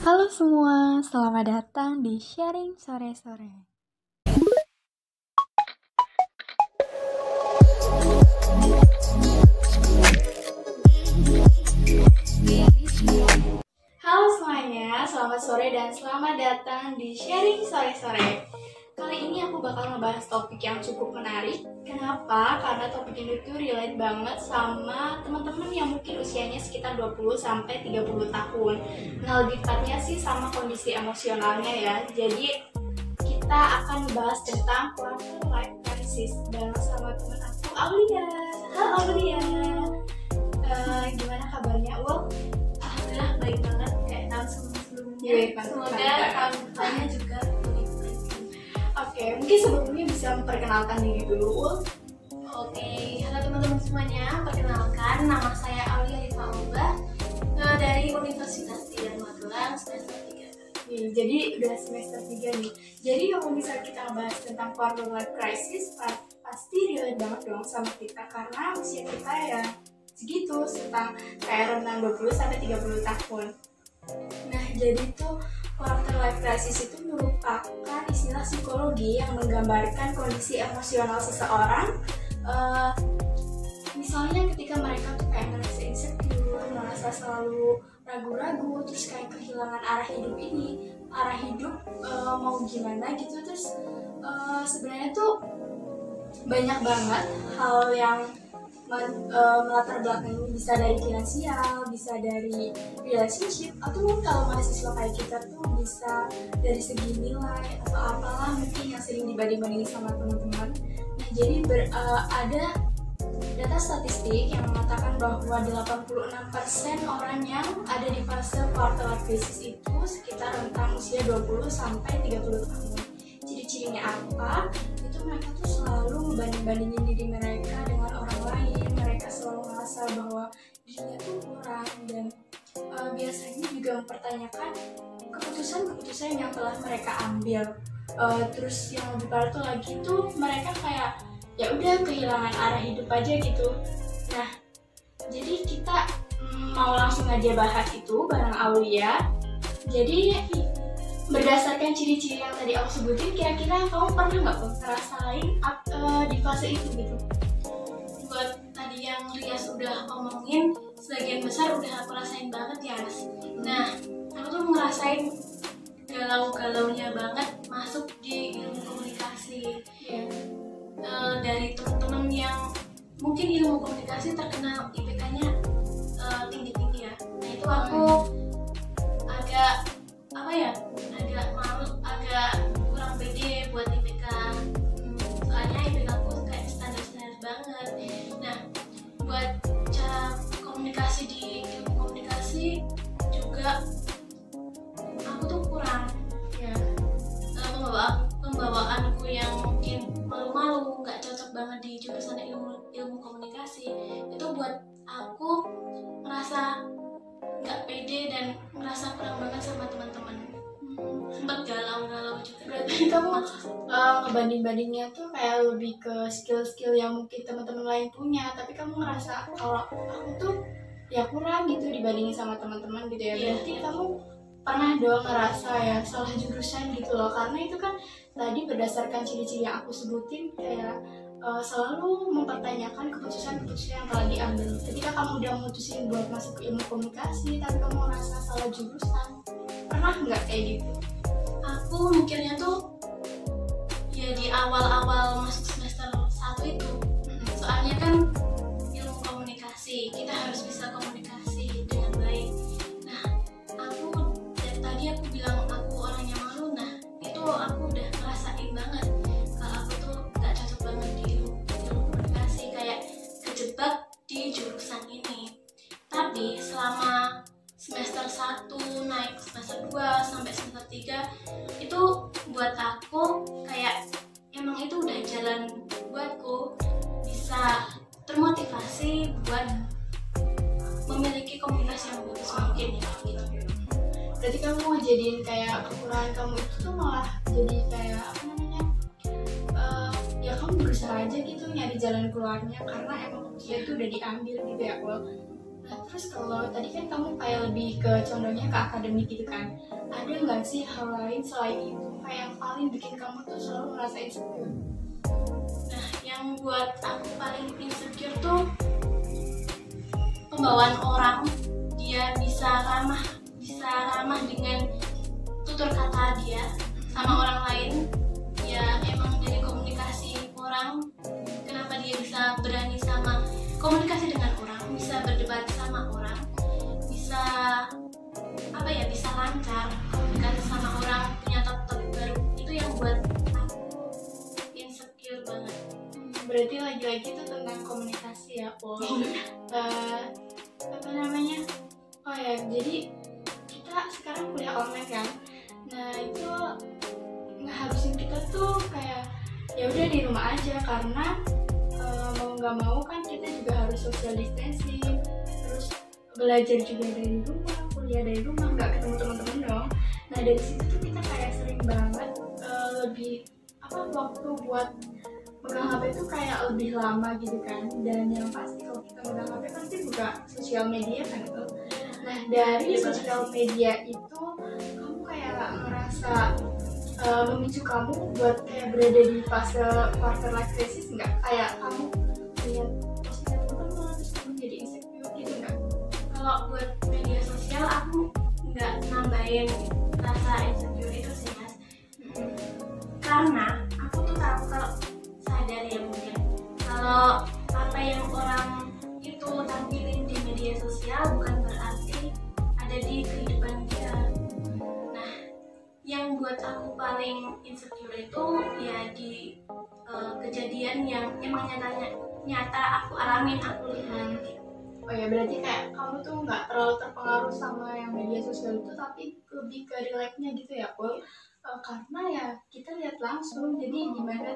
Halo semua, selamat datang di Sharing Sore-Sore. Halo semuanya, selamat sore dan selamat datang di Sharing Sore-Sore. Kali ini aku bakal ngebahas topik yang cukup menarik. Kenapa? Karena topik ini tuh relate banget sama teman-teman yang mungkin usianya sekitar 20-30 tahun. Nah, lebih tepatnya sih sama kondisi emosionalnya ya. Jadi, kita akan membahas tentang quarter life crisis dan sama teman aku, Aulia. Halo Aulia. Gimana kabarnya, Ul? Alhamdulillah baik banget kayak tahun sebelumnya. Semoga tahun depannya juga baik. Oke, mungkin sebelumnya bisa memperkenalkan diri dulu, Ul. Oke, halo teman-teman semuanya. Perkenalkan, nama saya Aulia Rifa Ulbah dari Universitas Tridharma Magelang semester 3. Jadi udah semester 3 nih. Jadi kalau misalnya kita bahas tentang quarter life crisis, pasti relate banget dong sama kita karena usia kita ya segitu, tentang kayak rentang 20-30 tahun. Nah, jadi tuh quarter life crisis itu merupakan istilah psikologi yang menggambarkan kondisi emosional seseorang. Misalnya ketika mereka tuh kayak merasa insecure, merasa selalu ragu-ragu, terus kayak kehilangan arah hidup mau gimana gitu. Terus sebenarnya tuh banyak banget hal yang melatar belakang, bisa dari finansial, bisa dari relationship, atau kalau mahasiswa kayak kita tuh bisa dari segi nilai atau apalah mungkin yang sering dibanding-bandingin sama teman-teman. Nah, jadi ada data statistik yang mengatakan bahwa 86% orang yang ada di fase quarter life crisis itu sekitar rentang usia 20-30 tahun. Ciri-cirinya apa? Itu mereka tuh selalu membanding-bandingin diri mereka dengan orang lain. Mereka selalu merasa bahwa dirinya tuh kurang dan biasanya juga mempertanyakan keputusan-keputusan yang telah mereka ambil. Terus yang lebih parah tuh lagi tuh mereka kayak ya udah kehilangan arah hidup aja gitu. Nah, jadi kita mau langsung aja bahas itu bareng Aulia. Jadi berdasarkan ciri-ciri yang tadi aku sebutin, kira-kira kamu pernah nggak ngerasain di fase itu gitu? Buat tadi yang Rias udah omongin, sebagian besar udah aku rasain banget ya. Nah, aku tuh ngerasain galau-galaunya banget masuk di ilmu komunikasi. Dari teman-teman yang mungkin ilmu komunikasi terkenal IPK-nya tinggi-tinggi ya. Nah, itu aku agak malu, agak kurang pede buat IPK. Soalnya IPK aku kayak standar-standar banget. Nah, buat cara komunikasi di ilmu komunikasi juga aku tuh kurang ya. Pembawaanku yang mungkin malu-malu, nggak cocok banget di jurusan ilmu komunikasi, itu buat aku merasa nggak pede dan merasa kurang banget sama teman-teman. Sempat galau-galau juga. Berarti kamu ngebanding-bandingnya tuh kayak lebih ke skill-skill yang mungkin teman-teman lain punya, tapi kamu ngerasa kalau aku tuh ya kurang gitu dibandingin sama teman-teman gitu ya. Berarti kamu pernah dong ngerasa ya salah jurusan gitu loh, karena itu kan tadi berdasarkan ciri-ciri yang aku sebutin kayak selalu mempertanyakan keputusan-keputusan yang telah diambil. Ketika kamu udah mutusin buat masuk ke ilmu komunikasi tapi kamu ngerasa salah jurusan, pernah nggak kayak gitu? Aku mikirnya tuh ya di awal-awal masuk semester 1 itu, soalnya kan ilmu komunikasi, kita harus bisa komunikasi dengan baik. Nah, aku dari tadi aku bilang aku orangnya malu. Nah, itu aku udah ngerasain banget kalau aku tuh gak cocok banget di ilmu komunikasi, kayak kejebak di jurusan ini. Tapi selama semester 1 naik semester 2 sampai semester 3 itu buat aku kayak emang itu udah jalan buatku bisa termotivasi buat memiliki komunikasi yang bagus mungkin ya gitu. Berarti kamu ngejadiin kayak kekurangan kamu itu tuh malah jadi kayak ya kamu berusaha aja gitu nyari jalan keluarnya karena emang keputusan itu udah diambil gitu ya. Nah terus kalau tadi kan kamu kayak lebih ke condongnya ke akademik gitu kan, ada nggak sih hal lain selain itu kayak yang paling bikin kamu tuh selalu merasa insecure? Nah, yang buat aku paling insecure tuh pembawaan orang. Dia bisa ramah dengan tutur kata dia sama orang lain. Ya emang dari komunikasi orang, kenapa dia bisa berani sama komunikasi dengan orang, bisa berdebat sama orang, bisa bisa lancar komunikasi sama orang, punya topik baru. Itu yang buat aku insecure banget. Berarti lagi-lagi itu tentang komunikasi ya, Pol. Apa namanya? Oh ya, jadi kita sekarang kuliah online kan. Nah itu ngehabisin kita tuh kayak ya udah di rumah aja, karena mau nggak mau kan kita juga harus social distancing, terus belajar juga dari rumah, kuliah dari rumah, nggak ketemu teman-teman dong. Nah dari situ tuh kita kayak sering banget lebih waktu buat megang HP itu kayak lebih lama gitu kan. Dan yang pasti kalau kita megang HP pasti buka sosial media kan itu. Nah dari sosial media itu kamu kayak ngerasa memicu kamu buat kayak berada di fase quarter life crisis nggak? Kayak kamu lihat postingan teman-teman terus kamu jadi insecure gitu nggak? Kalau buat media sosial aku nggak nambahin rasa insecure itu sih mas. Karena aku tuh tahu, kalau sadar ya mungkin, kalau apa yang orang itu tampilin di media sosial bukan berarti ada di kehidupan dia. Nah, yang buat aku paling insecure itu ya di kejadian yang emang nyata aku alamin, aku lihat. Oh ya, berarti kayak kamu tuh nggak terlalu terpengaruh sama yang media sosial itu, tapi lebih ke relate-nya gitu ya, Pul. Karena ya kita lihat langsung, jadi gimana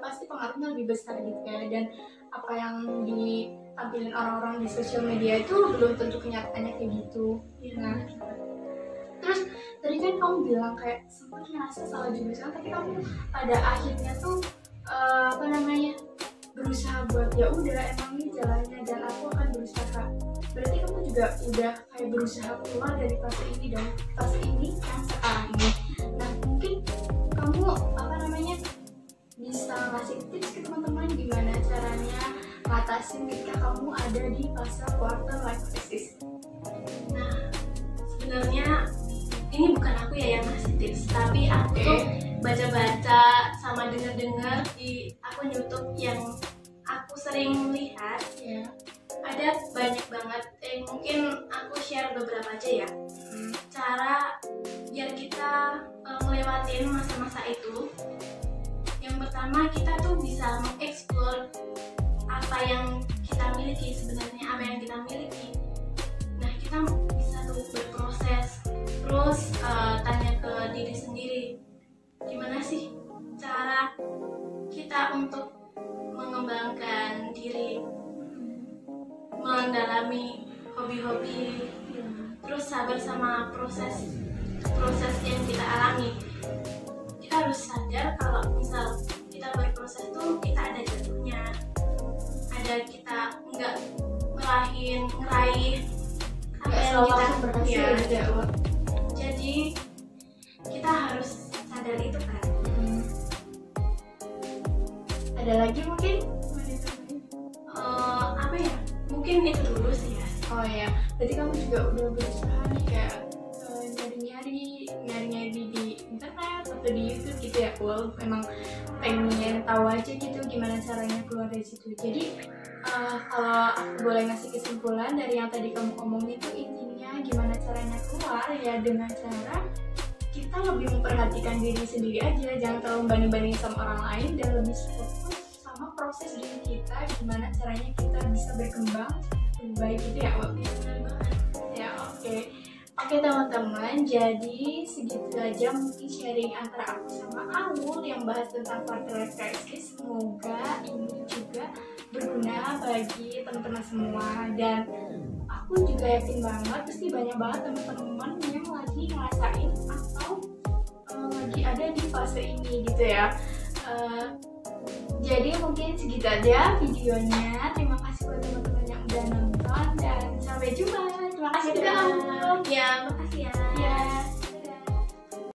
pasti pengaruhnya lebih besar gitu ya. Dan apa yang ditampilin orang-orang di sosial media itu belum tentu kenyataannya kayak gitu. Nah, terus tadi kan kamu bilang kayak sempat ngerasa salah jurusan, tapi kamu pada akhirnya tuh berusaha buat ya udah emang ini jalannya dan aku akan berusaha. Berarti kamu juga udah kayak berusaha keluar dari fase ini dan fase ini yang sekarang ini. Nah mungkin kamu bisa ngasih tips ke teman-teman gimana caranya ngatasin ketika kamu ada di fase quarter life crisis. Nah sebenarnya ini bukan aku ya yang ngasih tips, tapi aku tuh baca-baca sama denger-denger di akun YouTube yang aku sering lihat. Ada banyak banget, mungkin aku share beberapa aja ya. Cara biar kita ngelewatin masa-masa itu. Yang pertama, kita tuh bisa mengeksplor apa yang kita miliki sebenarnya, apa yang kita miliki. Nah, kita bisa tuh berproses, terus tanya ke diri sendiri, gimana sih cara kita untuk mengembangkan diri, mendalami hobi-hobi, terus sabar sama proses yang kita alami. Kita harus sadar kalau misal kita berproses tuh kita ada jatuhnya, ada kita nggak ngeraih apa yang kita jadi kita harus sadar itu kan. Ada lagi mungkin? Mungkin itu dulu sih ya. Oh ya, berarti kamu juga udah berusaha nih kayak nyari-nyari di internet atau di YouTube gitu ya. Well, memang pengen tahu aja gitu gimana caranya keluar dari situ. Jadi kalau aku boleh ngasih kesimpulan dari yang tadi kamu ngomongin itu, intinya gimana caranya keluar ya dengan cara kita lebih memperhatikan diri sendiri aja, jangan terlalu banding-bandingin sama orang lain, dan lebih fokus sama proses diri kita, gimana caranya kita bisa berkembang lebih baik gitu ya. Ya oke teman-teman, jadi segitu aja mungkin sharing antara aku sama Aul yang bahas tentang quarter life crisis. Semoga ini juga berguna bagi teman-teman semua, dan aku juga yakin banget pasti banyak banget teman-teman yang lagi ngerasain atau lagi ada di fase ini gitu ya. Jadi mungkin segitu aja videonya. Terima kasih buat teman-teman yang udah nonton, dan sampai Aida, ya makasih.